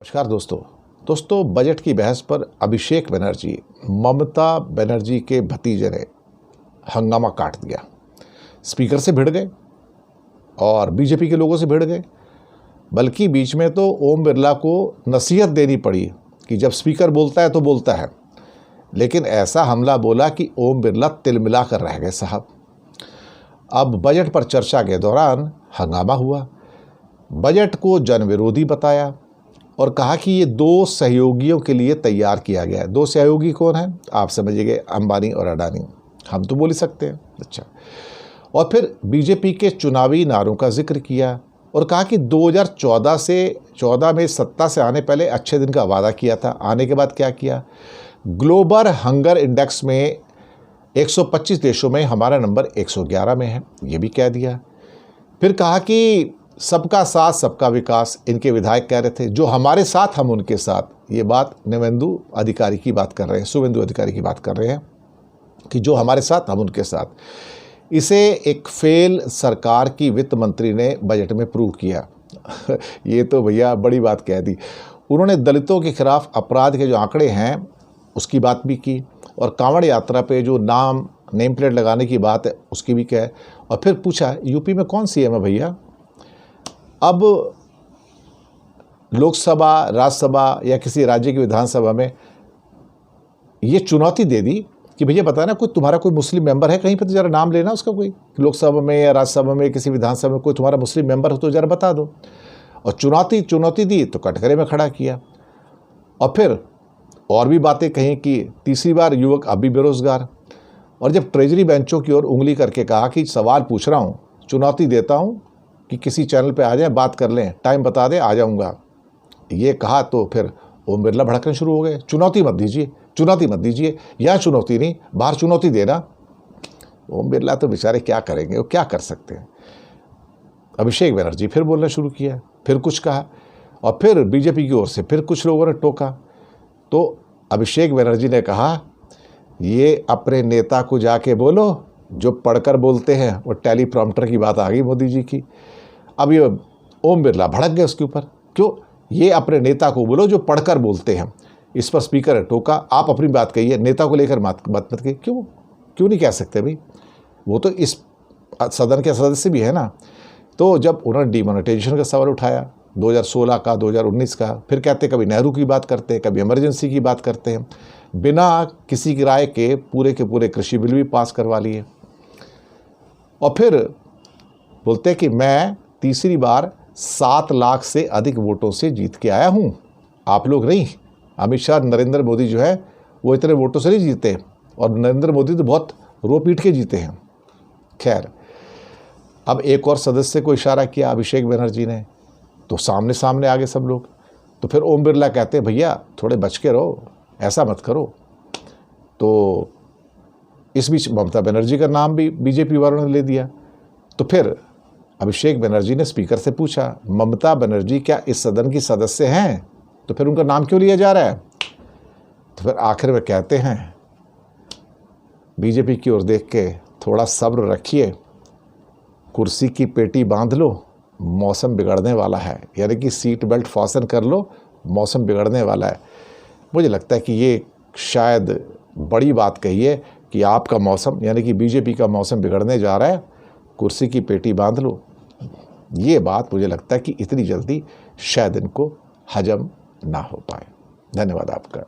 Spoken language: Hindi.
नमस्कार दोस्तों बजट की बहस पर अभिषेक बनर्जी ममता बनर्जी के भतीजे ने हंगामा काट दिया। स्पीकर से भिड़ गए और बीजेपी के लोगों से भिड़ गए, बल्कि बीच में तो ओम बिरला को नसीहत देनी पड़ी कि जब स्पीकर बोलता है तो बोलता है, लेकिन ऐसा हमला बोला कि ओम बिरला तिलमिला कर रह गए साहब। अब बजट पर चर्चा के दौरान हंगामा हुआ, बजट को जनविरोधी बताया और कहा कि ये दो सहयोगियों के लिए तैयार किया गया है। दो सहयोगी कौन हैं? आप समझिए, अंबानी और अडानी। हम तो बोल ही सकते हैं। अच्छा, और फिर बीजेपी के चुनावी नारों का जिक्र किया और कहा कि 2014 में सत्ता से आने पहले अच्छे दिन का वादा किया था। आने के बाद क्या किया? ग्लोबल हंगर इंडेक्स में 125 देशों में हमारा नंबर 111 में है, ये भी कह दिया। फिर कहा कि सबका साथ सबका विकास, इनके विधायक कह रहे थे, जो हमारे साथ हम उनके साथ। ये बात शुभेंदु अधिकारी की बात कर रहे हैं कि जो हमारे साथ हम उनके साथ। इसे एक फेल सरकार की वित्त मंत्री ने बजट में प्रूव किया। ये तो भैया बड़ी बात कह दी। उन्होंने दलितों के खिलाफ अपराध के जो आंकड़े हैं उसकी बात भी की, और कांवड़ यात्रा पे जो नेम प्लेट लगाने की बात है उसकी भी कहे। और फिर पूछा यूपी में कौन सीएम है भैया? अब लोकसभा, राज्यसभा या किसी राज्य की विधानसभा में ये चुनौती दे दी कि भैया बता ना, कोई तुम्हारा कोई मुस्लिम मेंबर है कहीं पर, तो जरा नाम लेना उसका, कोई लोकसभा में या राज्यसभा में किसी विधानसभा में कोई तुम्हारा मुस्लिम मेंबर हो तो जरा बता दो। और चुनौती दी तो कटघरे में खड़ा किया। और फिर और भी बातें कहीं कि तीसरी बार युवक अभी बेरोजगार। और जब ट्रेजरी बेंचों की ओर उंगली करके कहा कि सवाल पूछ रहा हूँ, चुनौती देता हूँ कि किसी चैनल पे आ जाए, बात कर लें, टाइम बता दे, आ जाऊंगा, ये कहा तो फिर ओम बिरला भड़कने शुरू हो गए। चुनौती मत दीजिए, यहाँ चुनौती नहीं, बाहर चुनौती देना। ओम बिरला तो बेचारे क्या करेंगे, वो क्या कर सकते हैं। अभिषेक बनर्जी फिर बोलना शुरू किया, फिर कुछ कहा, और फिर बीजेपी की ओर से फिर कुछ लोगों ने टोका। तो अभिषेक बनर्जी ने कहा, ये अपने नेता को जाके बोलो जो पढ़कर बोलते हैं। वो टेलीप्रॉम्प्टर की बात आ गई मोदी जी की। अब ये ओम बिरला भड़क गए उसके ऊपर, क्यों? ये अपने नेता को बोलो जो पढ़कर बोलते हैं। इस पर स्पीकर ने टोका, आप अपनी बात कहिए, नेता को लेकर मत कहिए। क्यों नहीं कह सकते भाई? वो तो इस सदन के सदस्य भी है ना। तो जब उन्होंने डिमोनेटाइजेशन का सवाल उठाया 2016 का, 2019 का, फिर कहते कभी नेहरू की बात करते हैं, कभी इमरजेंसी की बात करते हैं, बिना किसी की राय के पूरे कृषि बिल भी पास करवा लिए। और फिर बोलते हैं कि मैं तीसरी बार 7 लाख से अधिक वोटों से जीत के आया हूँ, आप लोग नहीं। अमित शाह, नरेंद्र मोदी जो है वो इतने वोटों से नहीं जीते, और नरेंद्र मोदी तो बहुत रो पीट के जीते हैं। खैर, अब एक और सदस्य को इशारा किया अभिषेक बनर्जी ने, तो सामने आ गए सब लोग। तो फिर ओम बिरला कहते हैं, भैया थोड़े बच के रहो, ऐसा मत करो। तो इस बीच ममता बनर्जी का नाम भी बीजेपी वालों ने ले दिया। तो फिर अभिषेक बनर्जी ने स्पीकर से पूछा, ममता बनर्जी क्या इस सदन की सदस्य हैं? तो फिर उनका नाम क्यों लिया जा रहा है? तो फिर आखिर में कहते हैं, बीजेपी की ओर देख के, थोड़ा सब्र रखिए, कुर्सी की पेटी बांध लो, मौसम बिगड़ने वाला है। यानी कि सीट बेल्ट फासन कर लो, मौसम बिगड़ने वाला है। मुझे लगता है कि ये शायद बड़ी बात कही है कि आपका मौसम, यानी कि बीजेपी का मौसम बिगड़ने जा रहा है, कुर्सी की पेटी बांध लो। ये बात मुझे लगता है कि इतनी जल्दी शायद इनको हजम ना हो पाए। धन्यवाद आपका।